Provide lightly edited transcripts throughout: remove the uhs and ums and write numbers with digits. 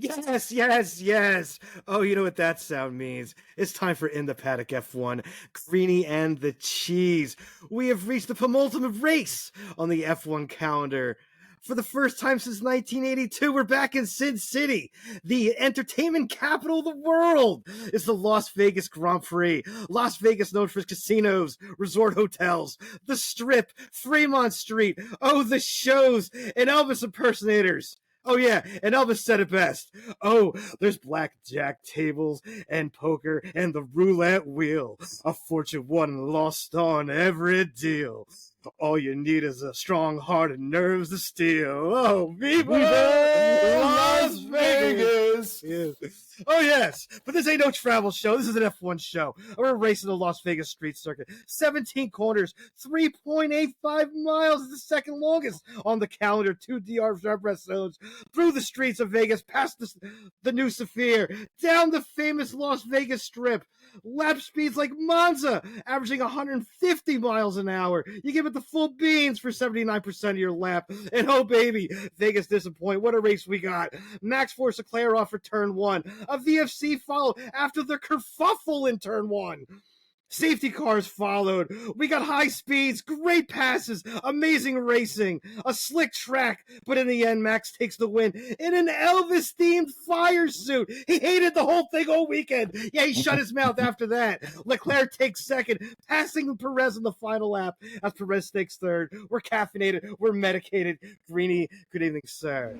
Yes, yes, yes. Oh, you know what that sound means. It's time for In The Paddock F1, Greeny and the Cheese. We have reached the penultimate race on the F1 calendar. For the first time since 1982, we're back in Sin City. The entertainment capital of the world is the Las Vegas Grand Prix. Las Vegas, known for its casinos, resort hotels, the Strip, Fremont Street, oh, the shows, and Elvis impersonators. Oh, yeah, and Elvis said it best. Oh, there's blackjack tables and poker and the roulette wheel. A fortune won and lost on every deal. All you need is a strong heart and nerves to steel. Oh, Viva Las Vegas! Yes. Oh, yes, but this ain't no travel show. This is an F1 show. We're racing the Las Vegas street circuit. 17 corners, 3.85 miles is the second longest on the calendar. 2 DRS zones through the streets of Vegas, past the new Sphere, down the famous Las Vegas Strip. Lap speeds like Monza, averaging 150 miles an hour. You give it the full beans for 79% of your lap. And oh, baby, Vegas disappoint. What a race we got. Max forced Leclerc off for turn 1. A VFC followed after the kerfuffle in turn 1. Safety cars followed. We got high speeds, great passes, amazing racing, a slick track, but in the end, Max takes the win in an Elvis-themed fire suit. He hated the whole thing all weekend. Yeah, he shut his mouth after that. Leclerc takes second, passing Perez in the final lap as Perez takes third. We're caffeinated, we're medicated. Greeny, good evening, sir.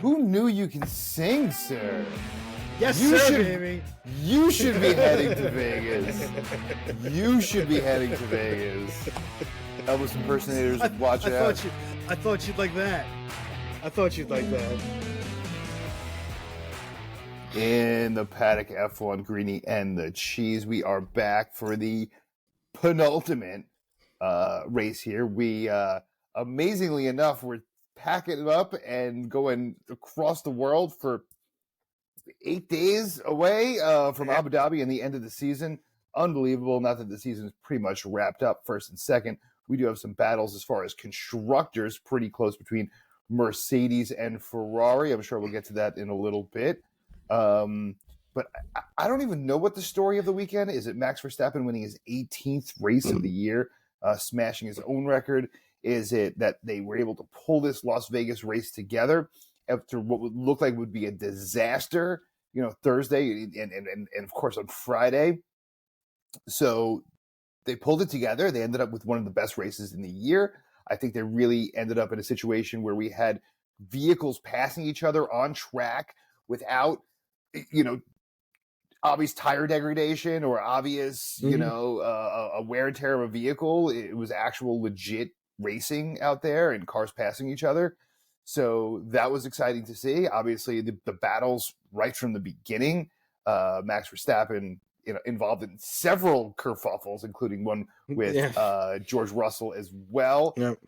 Who knew you can sing, sir? Yes, sir, baby. You should be heading to Vegas. You should be heading to Vegas. Elvis impersonators, watch out. I thought you'd like that. I thought you'd like that. In the Paddock F1, Greeny and the Cheese, we are back for the penultimate race here. We, amazingly enough, we're packing it up and going across the world for 8 days away from Abu Dhabi and the end of the season. Unbelievable. Not that the season is pretty much wrapped up, first and second. We do have some battles as far as constructors, pretty close between Mercedes and Ferrari. I'm sure we'll get to that in a little bit. But I don't even know what the story of the weekend is. It Max Verstappen winning his 18th race of the year, smashing his own record? Is it that they were able to pull this Las Vegas race together after what would look like would be a disaster, Thursday and of course on Friday? So they pulled it together. They ended up with one of the best races in the year. I think they really ended up in a situation where we had vehicles passing each other on track without, obvious tire degradation or obvious, a wear and tear of a vehicle. It was actual legit racing out there and cars passing each other. So that was exciting to see. Obviously, the battles right from the beginning. Max Verstappen, involved in several kerfuffles, including one with George Russell as well. Yep.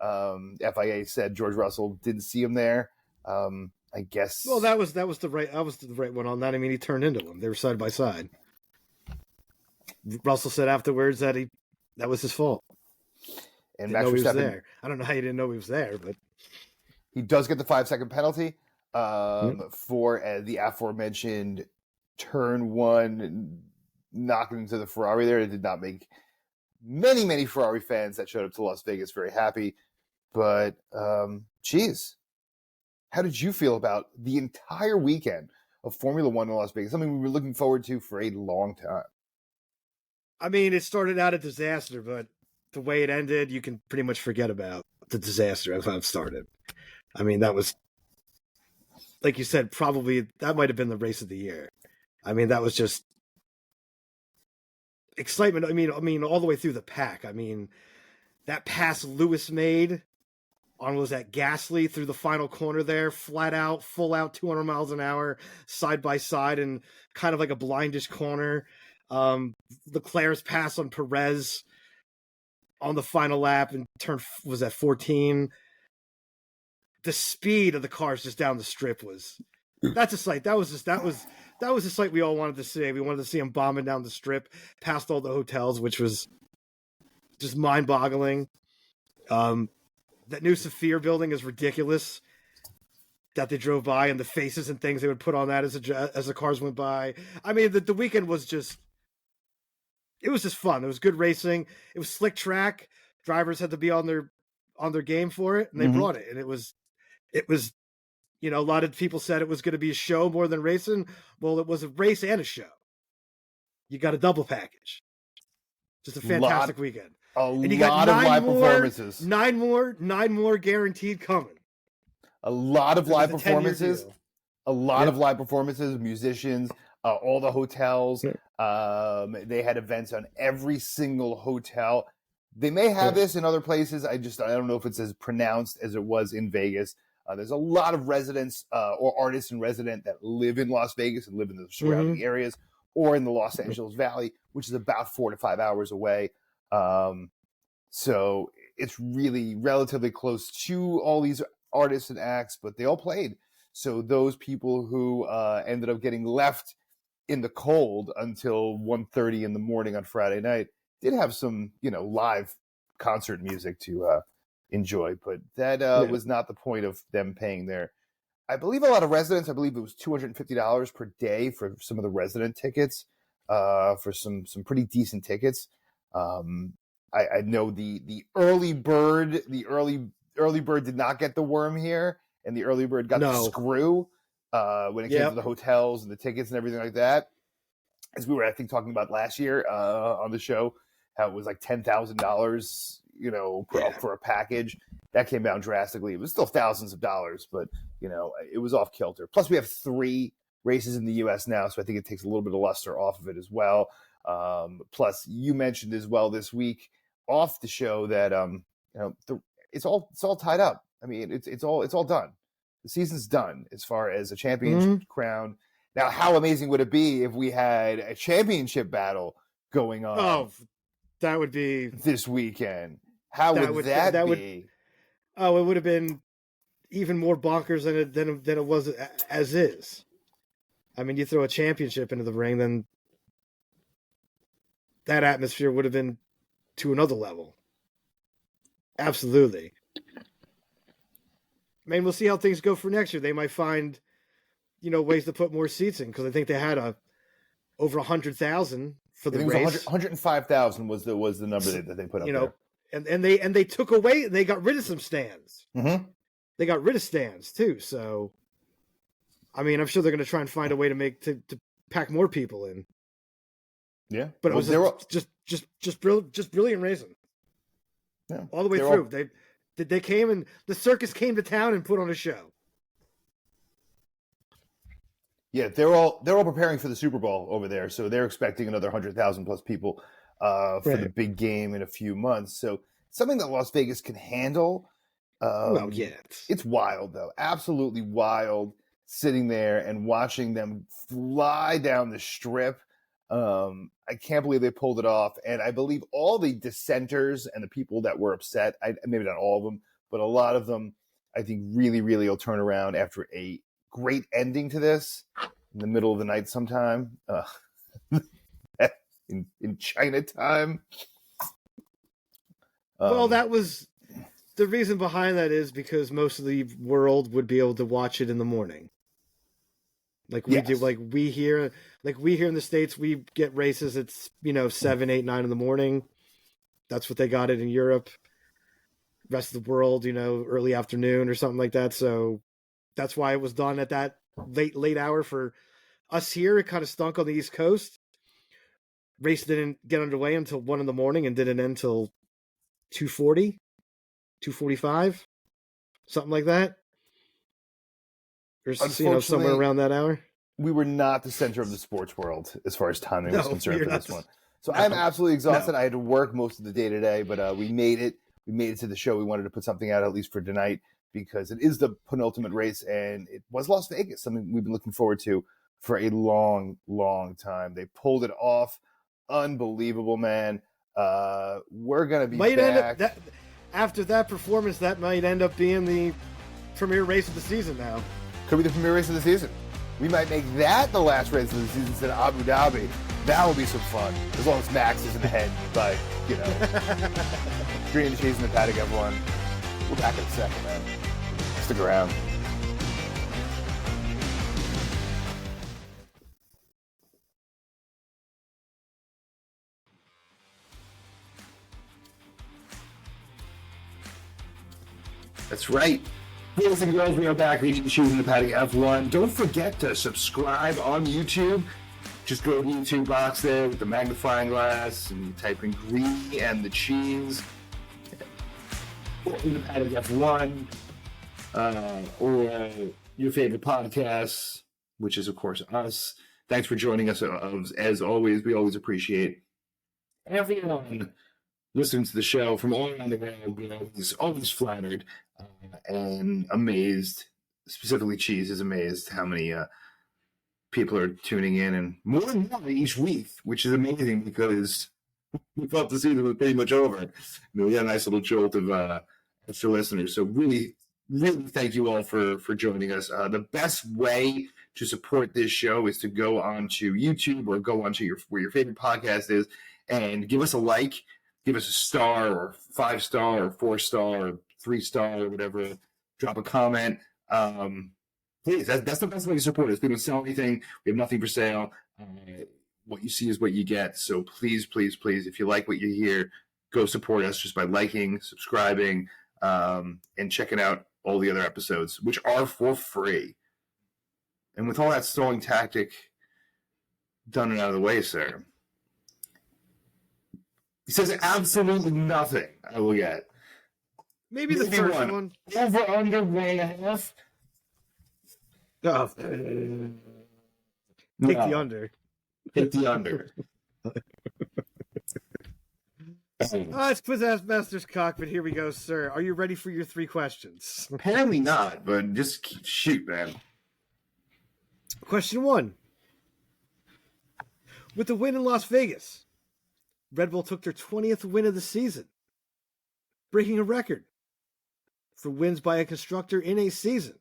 FIA said George Russell didn't see him there. I guess. Well, that was the right one on that. I mean, he turned into him. They were side by side. Russell said afterwards that that was his fault. And Max Verstappen was there. I don't know how you didn't know he was there, but he does get the 5-second penalty for the aforementioned turn 1 knocking into the Ferrari there. It did not make many Ferrari fans that showed up to Las Vegas very happy. But, geez, how did you feel about the entire weekend of Formula One in Las Vegas? Something we were looking forward to for a long time. I mean, it started out a disaster, but the way it ended, you can pretty much forget about the disaster of how it started. I mean, that was, like you said, probably that might have been the race of the year. I mean, that was just excitement. I mean, all the way through the pack. I mean, that pass Lewis made on was that Gasly through the final corner there, flat out, full out, 200 miles an hour, side by side, and kind of like a blindish corner. Leclerc's pass on Perez on the final lap and turn was at 14. The speed of the cars just down the strip that's a sight. That was a sight we all wanted to see. We wanted to see him bombing down the strip past all the hotels, which was just mind-boggling. That new Sphere building is ridiculous. that they drove by and the faces and things they would put on that as the cars went by. I mean, the weekend was just fun. It was good racing. It was slick track. Drivers had to be on their game for it, and they brought it. And it was, a lot of people said it was going to be a show more than racing. Well, it was a race and a show. You got a double package. Just a fantastic weekend. And you got lot of live performances. Nine more guaranteed coming. A lot of live performances. A lot of live performances, musicians, all the hotels. They had events on every single hotel. They may have this in other places. I don't know if it's as pronounced as it was in Vegas. There's a lot of residents or artists in resident that live in Las Vegas and live in the surrounding areas or in the Los Angeles Valley, which is about 4 to 5 hours away. So it's really relatively close to all these artists and acts, but they all played. So those people who ended up getting left in the cold until 1:30 in the morning on Friday night did have some, live concert music to enjoy, but that was not the point of them paying their. I believe a lot of residents. I believe it was $250 per day for some of the resident tickets, for some pretty decent tickets. I know the early bird, did not get the worm here, and the early bird got the screw when it came to the hotels and the tickets and everything like that. As we were, I think, talking about last year on the show, how it was like $10,000, for a package. That came down drastically. It was still thousands of dollars, but it was off kilter. Plus, we have 3 races in the U.S. now, so I think it takes a little bit of luster off of it as well. Plus, you mentioned as well this week off the show that it's all tied up. I mean, it's all done. The season's done as far as a championship crown. Now, how amazing would it be if we had a championship battle going on? Oh, that would be this weekend. How would that be? It would have been even more bonkers than it was as is. I mean, you throw a championship into the ring, then that atmosphere would have been to another level. Absolutely. I mean, we'll see how things go for next year. They might find, ways to put more seats in, because I think they had over 100,000 for the race. 105,000 was the number that they put up there. And they took away, they got rid of some stands. They got rid of stands too. So, I mean, I'm sure they're going to try and find a way to pack more people in. Yeah, but it was just brilliant racing. Yeah, all the way through. They came, and the circus came to town and put on a show. Yeah, they're all preparing for the Super Bowl over there, so they're expecting another 100,000 plus people for the big game in a few months. So something that Las Vegas can handle. It's wild though, absolutely wild. Sitting there and watching them fly down the strip. I can't believe they pulled it off, and I believe all the dissenters and the people that were upset, maybe not all of them, but a lot of them, I think really, really will turn around after a great ending to this in the middle of the night sometime in Chinatown. Well, that was the reason behind that is because most of the world would be able to watch it in the morning. Like we do, like we here in the States, we get races at 7, 8, 9 in the morning. That's what they got it in Europe. Rest of the world, early afternoon or something like that. So that's why it was done at that late hour for us here. It kind of stunk on the East Coast. Race didn't get underway until 1 in the morning and didn't end until 2:40, 2:45, something like that. Or somewhere around that hour. We were not the center of the sports world as far as timing was concerned for this one. So I'm absolutely exhausted. I had to work most of the day today, but we made it. We made it to the show. We wanted to put something out at least for tonight because it is the penultimate race, and it was Las Vegas, something we've been looking forward to for a long, long time. They pulled it off. Unbelievable, man. We're going to be back. After that performance, that might end up being the premier race of the season now. Could be the premier race of the season. We might make that the last race of the season instead of Abu Dhabi. That will be some fun, as long as Max isn't ahead by, Greeny and the Paddock F1. We're back in a second, man. Stick around. That's right. Boys and girls, we are back reading the shoes in the paddock F1. Don't forget to subscribe on YouTube. Just go to the YouTube box there with the magnifying glass and you type in Greeny and the cheese. Or In The Paddock F1. Or your favorite podcasts, which is, of course, us. Thanks for joining us. As always, we always appreciate everyone listening to the show from all around the world. We're always flattered and amazed. Specifically, Cheese is amazed how many people are tuning in, and more each week, which is amazing because we thought the season was pretty much over. We got a nice little jolt of extra listeners. So really thank you all for joining us. The best way to support this show is to go onto YouTube or go onto where your favorite podcast is and give us a like, give us a star or 5-star or 4-star or 3-star or whatever. Drop a comment. Please, that's the best way to support us. We don't sell anything. We have nothing for sale. What you see is what you get. So please, if you like what you hear, go support us just by liking, subscribing, and checking out all the other episodes, which are for free. And with all that stalling tactic done and out of the way, sir, he says absolutely nothing I will get. Maybe the first one. Over, under, 1.5. Oh. Take the under. Take the under. It's Quiz Master's Cockpit. Here we go, sir. Are you ready for your 3 questions? Apparently not, but just shoot, man. Question 1. With the win in Las Vegas, Red Bull took their 20th win of the season, breaking a record for wins by a constructor in a season.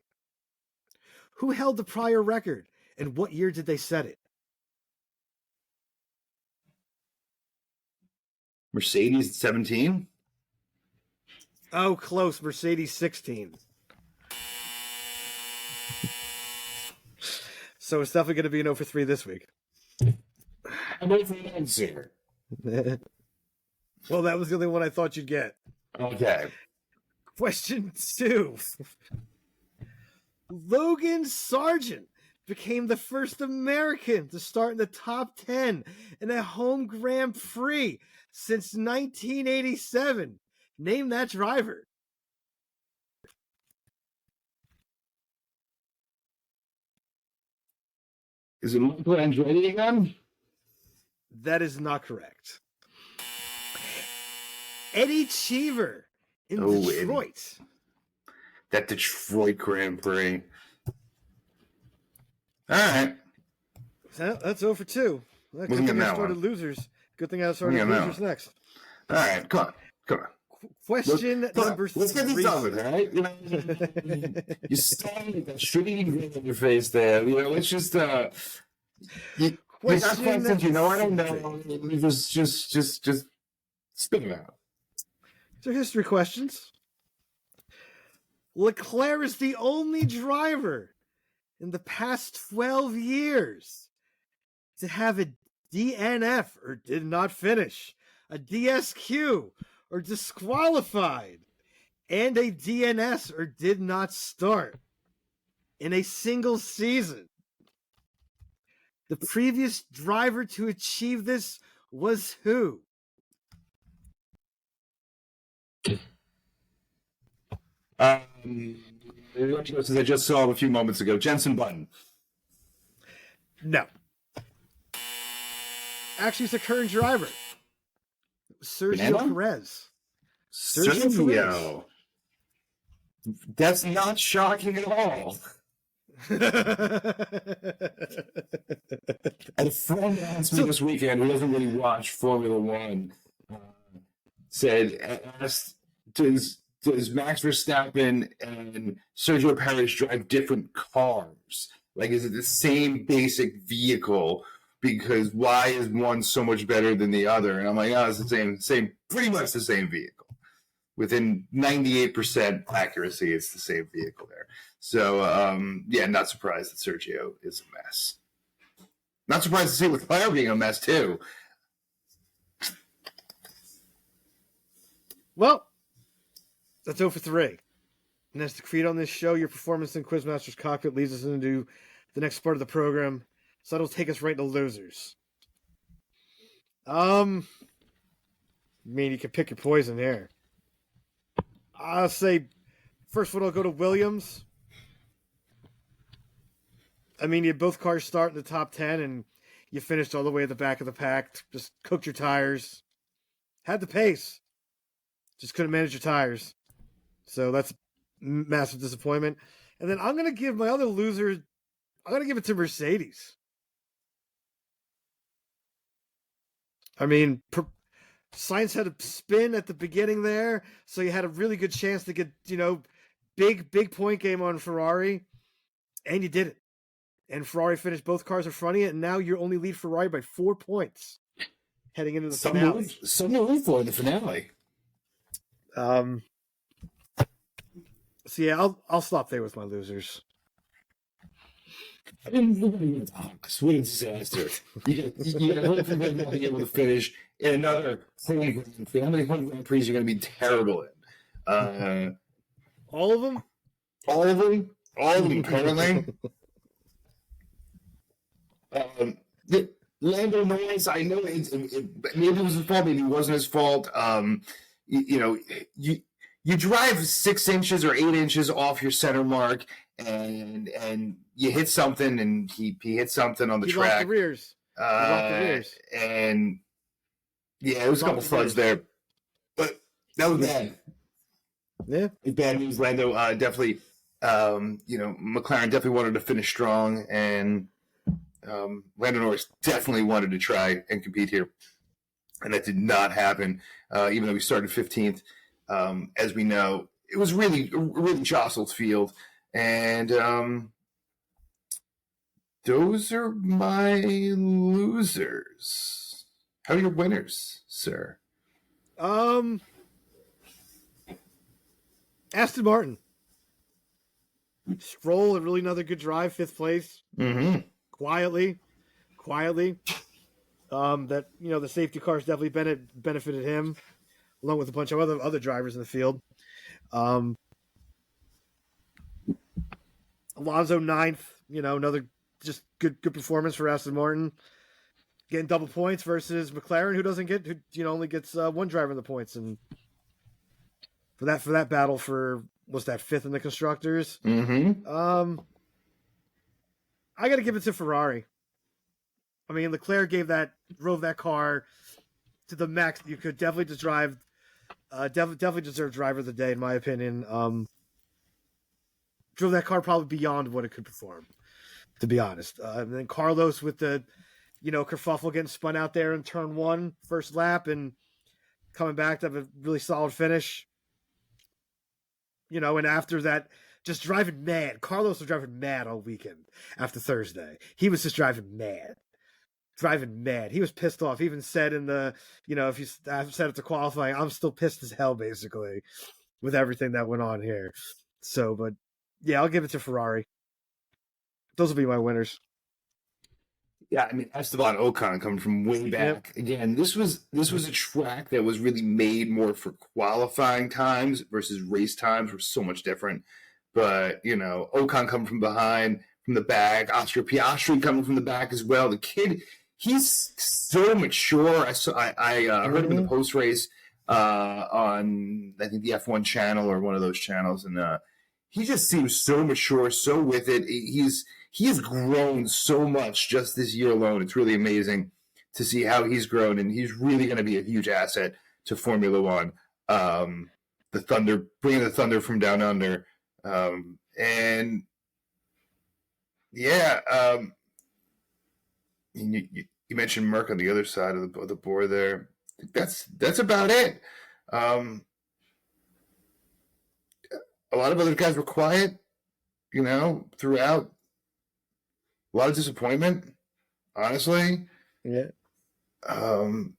Who held the prior record, and what year did they set it? Mercedes 17? Oh, close. Mercedes 16. So it's definitely going to be an 0 for 3 this week. I'm over the answer. Well, that was the only one I thought you'd get. Okay. Question 2. Logan Sargent became the first American to start in the top 10 in a home Grand Prix since 1987. Name that driver. Is it Michael Andretti again? That is not correct. Eddie Cheever in Detroit. That Detroit Grand Prix. All right. So that's 0 for 2. Good thing I started losers. Good thing I started losers next. All right, come on. Question number 3. Let's get this done with, all right? You know, you started with that shitty grin on your face there. You know, let's just you got questions, you know, I don't know. Just spit it out. So history questions. Leclerc is the only driver in the past 12 years to have a DNF or did not finish, a DSQ or disqualified, and a DNS or did not start in a single season. The previous driver to achieve this was who? Since I just saw him a few moments ago, Jenson Button. No. Actually, it's a current driver. Sergio Perez. Sergio. That's not shocking at all. And a friend asked me this weekend, who doesn't really watch Formula One, asked, does Max Verstappen and Sergio Perez drive different cars? Like, is it the same basic vehicle? Because why is one so much better than the other? And I'm like, it's the same, pretty much the same vehicle. Within 98% accuracy, it's the same vehicle there. So, not surprised that Sergio is a mess. Not surprised to see Leclerc being a mess, too. Well, that's 0 for 3. And as the creed on this show, your performance in Quizmaster's Cockpit leads us into the next part of the program. So that'll take us right to losers. I mean, you can pick your poison here. I'll say first one will go to Williams. I mean, you had both cars start in the top 10, and you finished all the way at the back of the pack. Just cooked your tires. Had the pace. Just couldn't manage your tires. So that's a massive disappointment. And then I'm going to give my other loser, I'm going to give it to Mercedes. I mean, Sainz had a spin at the beginning there, so you had a really good chance to get, big point game on Ferrari, and you did it. And Ferrari finished both cars in front of you, and now you only lead Ferrari by 4 points heading into the finale. Something to live for in the finale. So yeah, I'll stop there with my losers. I didn't what a disaster. You got hope for them not being able to finish in another thing. How many Grand Prix you're going to be terrible in? All of them? All of them? All of them currently? Lando Norris, I know maybe it was his fault, maybe it wasn't his fault. You drive 6 inches or 8 inches off your center mark, and you hit something, and he hit something on the track. Lost the rears. He lost the rears. And yeah, it was a couple floods there, but that was bad. Yeah, it's bad news. Lando definitely, McLaren definitely wanted to finish strong, and Lando Norris definitely wanted to try and compete here, and that did not happen. Even though we started 15th, as we know, it was really jostled field, and those are my losers. How are your winners, sir? Aston Martin. Stroll, a really another good drive, 5th place. Mm-hmm. Quietly. That the safety cars definitely benefited him, along with a bunch of other drivers in the field. Alonso 9th. Another just good performance for Aston Martin. Getting double points versus McLaren, who only gets one driver in the points, and for that battle for was that 5th in the constructors. Mm-hmm. I got to give it to Ferrari. I mean, Leclerc drove that car to the max. You could definitely just drive. Definitely deserved driver of the day, in my opinion. Drove that car probably beyond what it could perform, to be honest. And then Carlos with the, kerfuffle getting spun out there in turn 1, first lap, and coming back to have a really solid finish. And after that, just driving mad. Carlos was driving mad all weekend after Thursday. He was just driving mad. He was pissed off. He even said in the, if you said it to qualifying, I'm still pissed as hell, basically, with everything that went on here. So, but yeah, I'll give it to Ferrari. Those will be my winners. Yeah, I mean, Esteban Ocon coming from way back. Yep. Again, this was a track that was really made more for qualifying times versus race times were so much different. But, Ocon coming from behind, from the back, Oscar Piastri coming from the back as well. The kid, he's so mature. I heard him in the post race on, I think, the F1 channel or one of those channels, and he just seems so mature, so with it. He has grown so much just this year alone. It's really amazing to see how he's grown, and he's really going to be a huge asset to Formula One. The Thunder, bringing the Thunder from down under, and yeah, you mentioned Merck on the other side of the board there. I think that's about it. A lot of other guys were quiet, throughout. A lot of disappointment, honestly. Yeah. And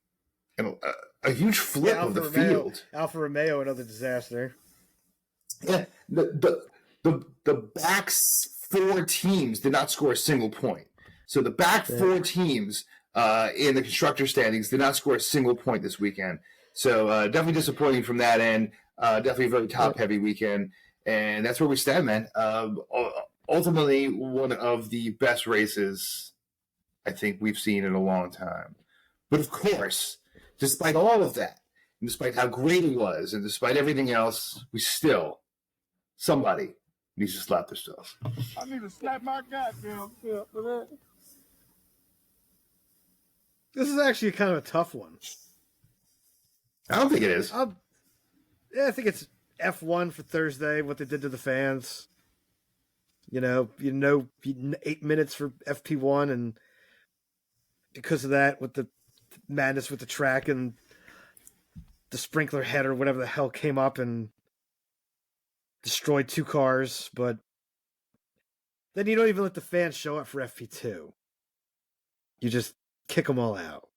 a huge flip of the field. Alfa Romeo, another disaster. Yeah. The back 4 teams did not score a single point. So the back 4 teams in the constructor standings did not score a single point this weekend. So definitely disappointing from that end. Definitely a very top-heavy weekend. And that's where we stand, man. Ultimately, one of the best races I think we've seen in a long time. But of course, despite all of that, and despite how great it was, and despite everything else, somebody needs to slap themselves. I need to slap my goddamn self for that. This is actually kind of a tough one. I don't think it is. Yeah, I think it's F1 for Thursday, what they did to the fans. 8 minutes for FP1, and because of that, with the madness with the track and the sprinkler head or whatever the hell came up and destroyed 2 cars, but then you don't even let the fans show up for FP2. You just kick them all out.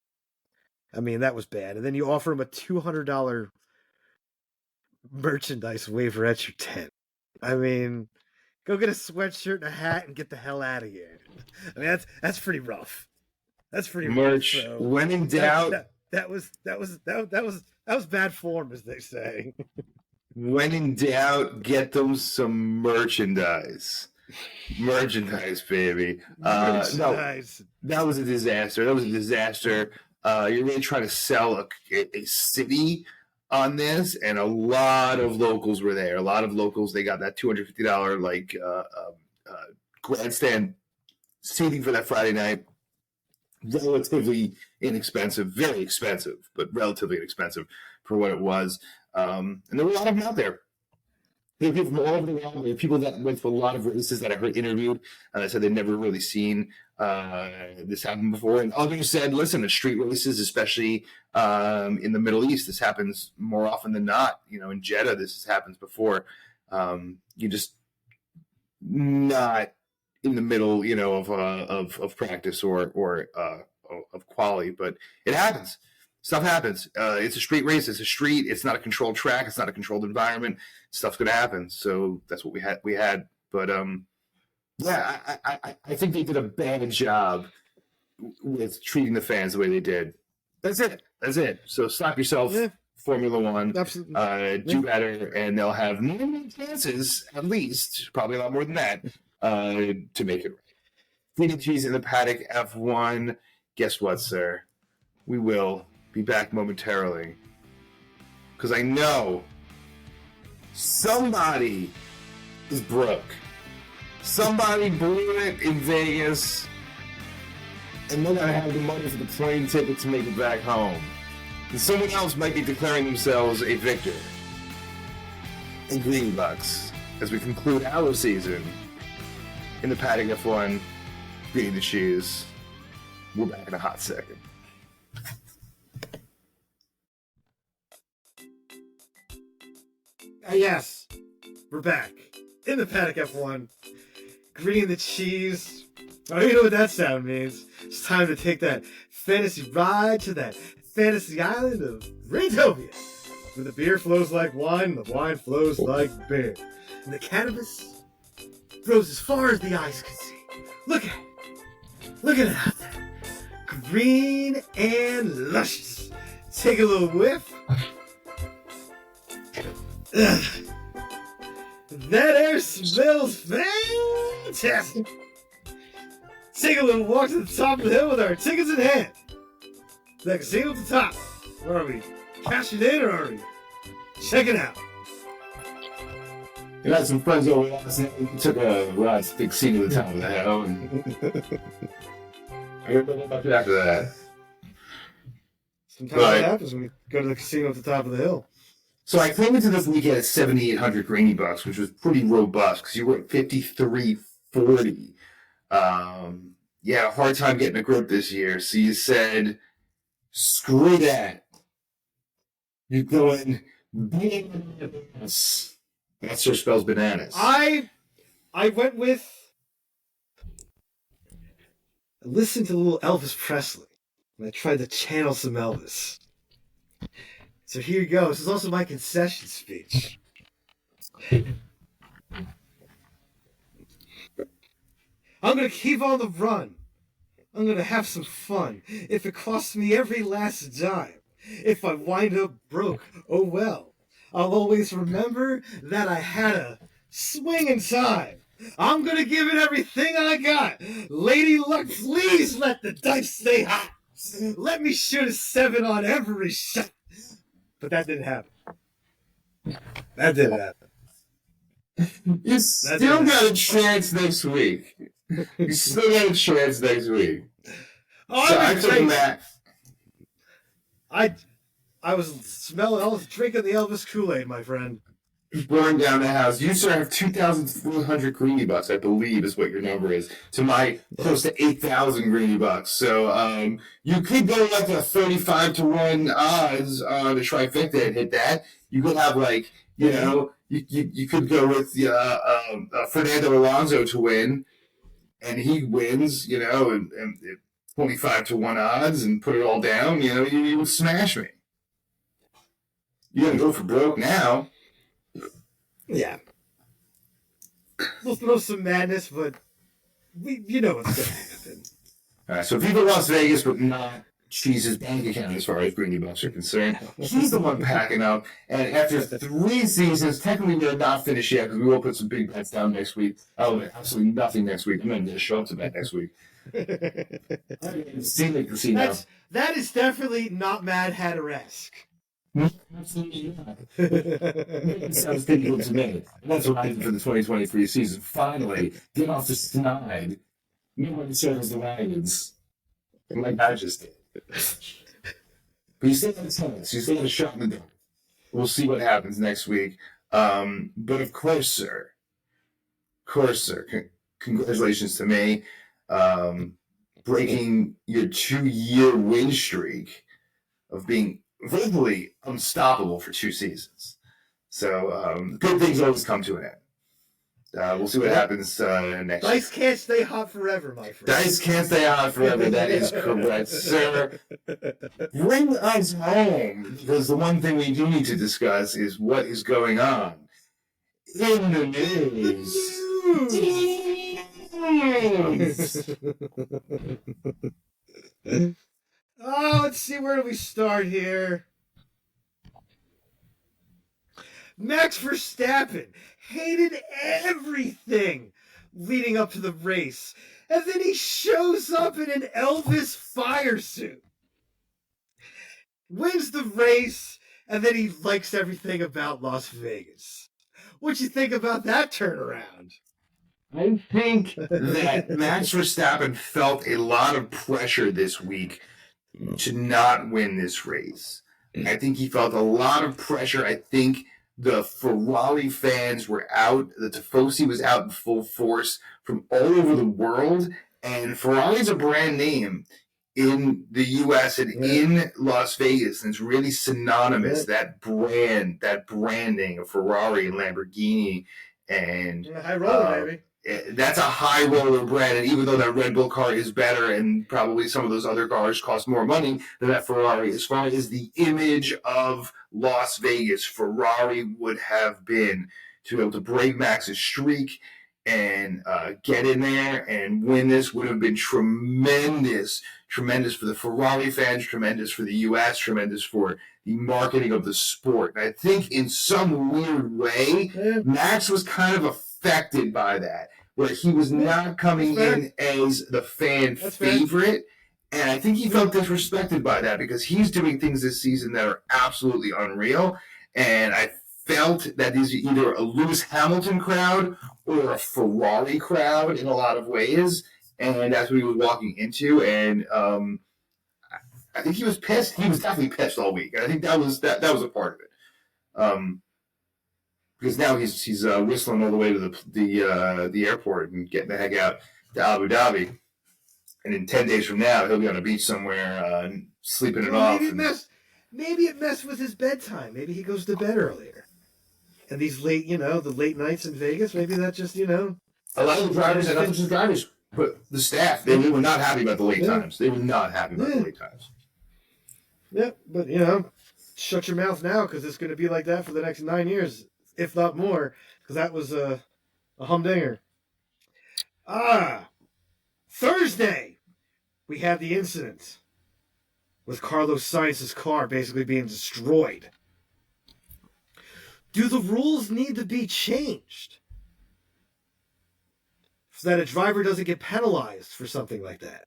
I mean, that was bad. And then you offer them a $200 merchandise waiver at your tent. I mean, go get a sweatshirt and a hat and get the hell out of here. I mean, that's pretty rough. That's pretty merch. Rough, so when in doubt, that was bad form, as they say. When in doubt, get them some merchandise. Merchandise, baby. Merchandise. No, that was a disaster. You're really trying to sell a city on this, and a lot of locals were there. A lot of locals, they got that $250 grandstand seating for that Friday night. Relatively inexpensive, very expensive, but relatively inexpensive for what it was. And there were a lot of them out there. There were people from all over the world. There were people that went to a lot of races that I heard interviewed, and I said they'd never really seen this happen before. And others said, listen, at street races, especially in the Middle East, this happens more often than not. In Jeddah, this happens before. You just not in the middle, of practice or of quality, but it happens. Stuff happens. It's a street race. It's a street. It's not a controlled track. It's not a controlled environment. Stuff's going to happen. So that's what we had. But yeah, I think they did a bad job with treating the fans the way they did. That's it. So slap yourself, yeah. Formula One. Absolutely. Do better, and they'll have more chances, at least, probably a lot more than that, to make it right. Greeny Cheese in the Paddock F1. Guess what, sir? We will be back momentarily. Because I know somebody is broke. Somebody blew it in Vegas, and they're going to have the money for the plane ticket to make it back home. And someone else might be declaring themselves a victor. And Greeny Bucks, as we conclude our season in the Paddock F1, Greeny the Cheese. We're back in a hot second. Yes, we're back in the Paddock F1. Greeny the Cheese. Oh, you know what that sound means. It's time to take that fantasy ride to that fantasy island of Raintopia, where the beer flows like wine and the wine flows like beer. And the cannabis grows as far as the eyes can see. Look at it. Look at it out there. Green and luscious. Take a little whiff. Ugh. That air smells fantastic. Take a little walk to the top of the hill with our tickets in hand. That casino at the top. Where are we? Cashing in or are we checking out? You had some friends over last night. We took a ride to the casino at the top of the hill. And I remember about you after that. Sometimes that happens when we go to the casino at the top of the hill. So I came into this weekend at 7,800 Greeny Bucks, which was pretty robust because you were at 5,340. Yeah, hard time getting a grip this year. So you said, screw that. You're going bananas. That sure spells bananas. I went with... I listened to a little Elvis Presley. And I tried to channel some Elvis. So here you go. This is also my concession speech. I'm going to keep on the run. I'm going to have some fun. If it costs me every last dime. If I wind up broke, oh well. I'll always remember that I had a Swinging time. I'm gonna give it everything I got. Lady Luck, please let the dice stay hot. Let me shoot a 7 on every shot. But that didn't happen. That didn't happen. You still got a chance next week. You still got a chance next week. Oh, So I took Matt. I was drinking the Elvis Kool-Aid, my friend. Burn down the house. You, sir, have 2,400 greeny bucks, I believe is what your number is, to my close to 8,000 greeny bucks. So you could go like a 35 to 1 odds on the trifecta and hit that. You could have like, you could go with Fernando Alonso to win, and he wins, and 25 to 1 odds and put it all down, you would smash me. You're going to go for broke now. Yeah. We'll throw some madness, but you know what's going to happen. All right, so Viva Las Vegas, but not Cheese's bank account as far as greeny bucks are concerned. He's the one packing up, and after 3 seasons, technically we're not finished yet because we will put some big bets down next week. Oh, absolutely nothing next week. I'm going to show up to bet next week. Seen the casino. That is definitely not Mad Hatter-esque. Absolutely not. It sounds difficult to me. That's what I did for the 2023 season. Finally, get off the snide. Nobody serves the wagons. Like I just did. But you still got a chance. You still got a shot in the dark. We'll see what happens next week. But of course, sir. Congratulations to me. Breaking your 2-year win streak of being virtually unstoppable for 2 seasons. So good things always come to an end. We'll see what happens next Dice can't stay hot forever, my friend. Dice can't stay hot forever. That is correct, sir. Bring us home, because the one thing we do need to discuss is what is going on in the news. Let's see, where do we start here? Max Verstappen hated everything leading up to the race, and then he shows up in an Elvis fire suit, wins the race, and then he likes everything about Las Vegas. What'd you think about that turnaround? I think that Max Verstappen felt a lot of pressure this week to not win this race. I think he felt a lot of pressure. I think the Ferrari fans were out. The Tifosi was out in full force from all over the world. And Ferrari's a brand name in the U.S. and in Las Vegas. And it's really synonymous, that branding of Ferrari and Lamborghini. And high roller, baby. That's a high roller brand, and even though that Red Bull car is better and probably some of those other cars cost more money than that Ferrari, as far as the image of Las Vegas, Ferrari would have been to be able to break Max's streak and get in there and win this would have been tremendous for the Ferrari fans, tremendous for the U.S., tremendous for the marketing of the sport. And I think in some weird way, Max was kind of affected by that, where he was not coming in as the fan favorite. And I think he felt disrespected by that because he's doing things this season that are absolutely unreal. And I felt that these are either a Lewis Hamilton crowd or a Ferrari crowd in a lot of ways. And that's what he was walking into. And I think he was pissed. He was definitely pissed all week. And I think that was a part of it. Because now he's whistling all the way to the airport and getting the heck out to Abu Dhabi. And in 10 days from now, he'll be on a beach somewhere sleeping it off. Maybe it messed with his bedtime. Maybe he goes to bed earlier. And these late, the late nights in Vegas, maybe that just, A lot of the drivers, and not just the drivers, but the staff, they were not happy about the late times. They were not happy about the late times. Yeah, but, shut your mouth now because it's going to be like that for the next 9 years, if not more, because that was a humdinger. Thursday, we had the incident with Carlos Sainz's car basically being destroyed. Do the rules need to be changed? so that a driver doesn't get penalized for something like that.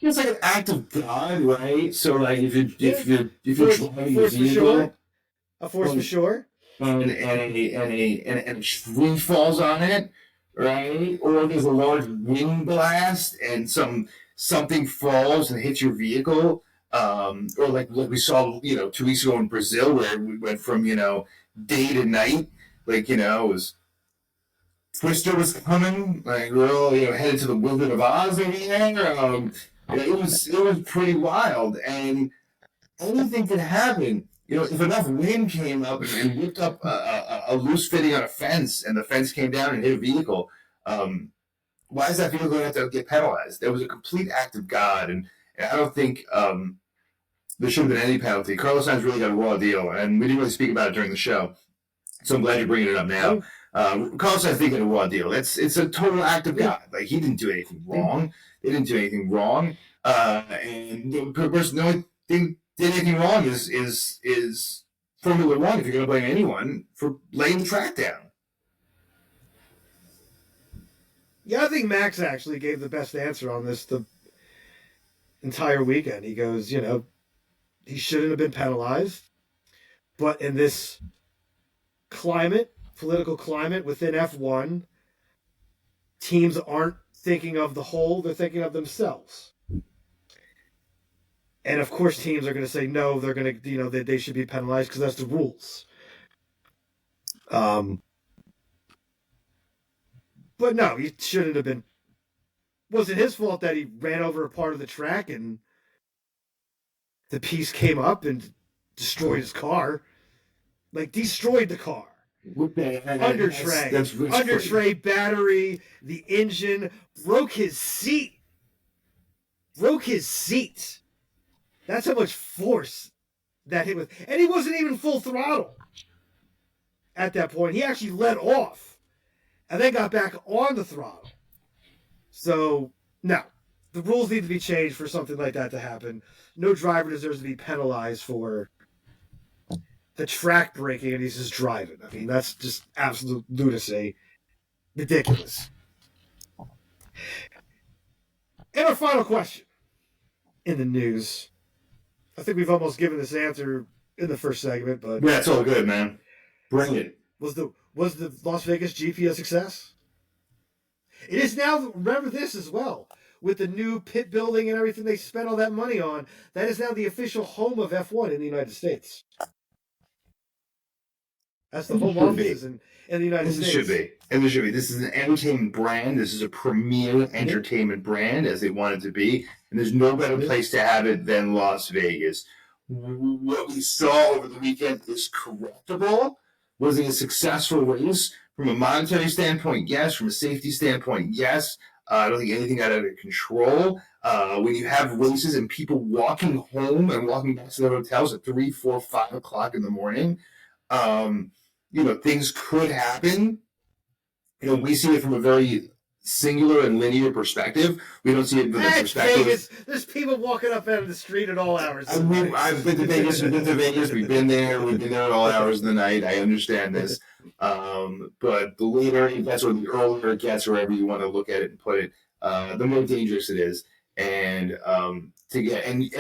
It's like an act of God, right? So like if you're driving a Force vehicle, a force majeure, and a tree falls on it, right? Or there's a large wind blast and something falls and hits your vehicle. Or like we saw, 2 weeks ago in Brazil, where we went from day to night. Like it was Twister was coming. Like we're all headed to the Wizard of Oz over there. It was pretty wild, and anything could happen. If enough wind came up and whipped up a loose fitting on a fence, and the fence came down and hit a vehicle, why is that vehicle going to have to get penalized? That was a complete act of God, and I don't think there shouldn't have been any penalty. Carlos Sainz really got a raw deal, and we didn't really speak about it during the show, so I'm glad you're bringing it up now. Carlos Sainz did get a raw deal. It's a total act of God. Like, he didn't do anything wrong. They didn't do anything wrong. And the person the only thing did anything wrong is Formula One, if you're going to blame anyone, for laying the track down. Yeah, I think Max actually gave the best answer on this the entire weekend. He goes, he shouldn't have been penalized, but in this political climate within F1, teams aren't thinking of the whole, they're thinking of themselves. And of course, teams are going to say no. They're going to, they should be penalized because that's the rules. But no, he shouldn't have been. Wasn't his fault that he ran over a part of the track and the piece came up and destroyed his car. Like, destroyed the car. Under tray, battery, the engine, broke his seat. That's how much force that hit with. And he wasn't even full throttle at that point. He actually let off and then got back on the throttle. So, no. The rules need to be changed for something like that to happen. No driver deserves to be penalized for the track breaking and he's just driving. I mean, that's just absolute lunacy. Ridiculous. And our final question in the news. I think we've almost given this answer in the first segment, but yeah, it's all good, man. Bring it. Was the Las Vegas GP a success? It is now. Remember this as well, with the new pit building and everything they spent all that money on. That is now the official home of F1 in the United States. That's the home offices in the United States. It should be. And there should be. This is an entertainment brand. This is a premier entertainment brand, as they want it to be. And there's no better place to have it than Las Vegas. What we saw over the weekend is correctable. Was it a successful race? From a monetary standpoint, yes. From a safety standpoint, yes. I don't think anything got out of control. When you have races and people walking home and walking back to their hotels at 3, 4, 5 o'clock in the morning, things could happen. We see it from a very singular and linear perspective. We don't see it from the perspective. Vegas. There's people walking up out of the street at all hours. I've been to Vegas. We've been there. We've been there at all hours of the night. I understand this. But the later it gets, or the earlier it gets, wherever you want to look at it and put it, the more dangerous it is. And to get and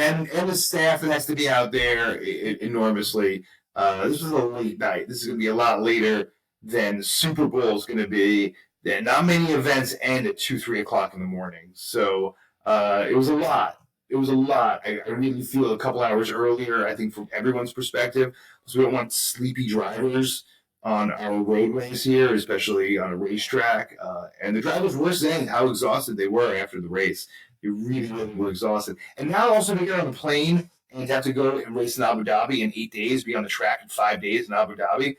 the staff that has to be out there enormously. This was a late night. This is going to be a lot later than the Super Bowl is going to be. Then not many events end at 2, 3 o'clock in the morning. So it was a lot. I really feel a couple hours earlier, I think, from everyone's perspective. So we don't want sleepy drivers on our roadways here, especially on a racetrack. And the drivers were saying how exhausted they were after the race. They really, really were exhausted. And now also to get on a plane and to have to go and race in Abu Dhabi in 8 days, be on the track in 5 days in Abu Dhabi,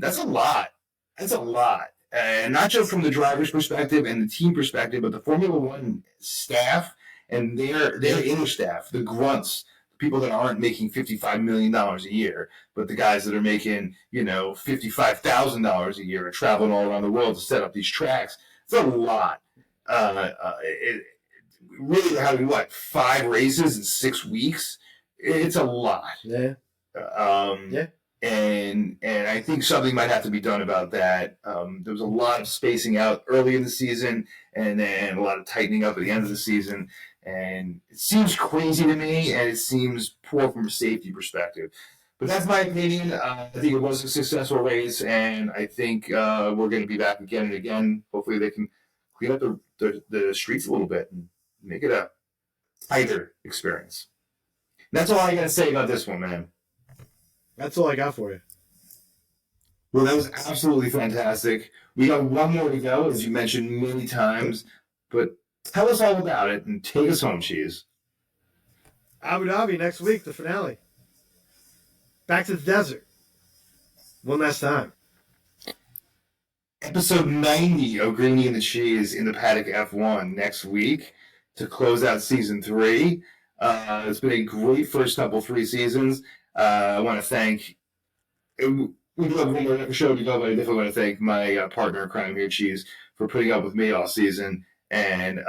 that's a lot. And not just from the driver's perspective and the team perspective, but the Formula One staff and their inner staff, the grunts, the people that aren't making $55 million a year, but the guys that are making, $55,000 a year and traveling all around the world to set up these tracks. It's a lot. Really having 5 races in 6 weeks? It's a lot. Yeah. Yeah. and I think something might have to be done about that. There was a lot of spacing out early in the season, and then a lot of tightening up at the end of the season, and it seems crazy to me, and it seems poor from a safety perspective. But that's my opinion. I think it was a successful race, and I think we're going to be back again and again. Hopefully, they can clean up the streets a little bit and make it a tighter experience. And that's all I got to say about this one, man. That's all I got for you. Well, that was absolutely fantastic. We got one more to go, as you mentioned many times, but tell us all about it and take us home, Cheese. Abu Dhabi next week, the finale. Back to the desert. One last time. Episode 90 of Greeny and the Cheese in the Paddock F1 next week to close out season 3. It's been a great first couple 3 seasons. I want to thank. We do have one more show to go, but I definitely want to thank my partner, Crime Here Cheese, for putting up with me all season and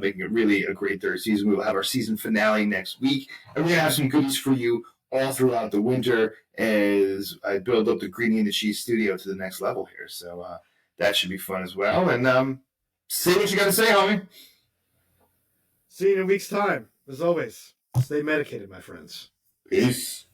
making it really a great third season. We will have our season finale next week, and we're going to have some goodies for you all throughout the winter as I build up the Greeny and the Cheese studio to the next level here. So that should be fun as well. And say what you got to say, homie. See you in a week's time. As always, stay medicated, my friends. Peace.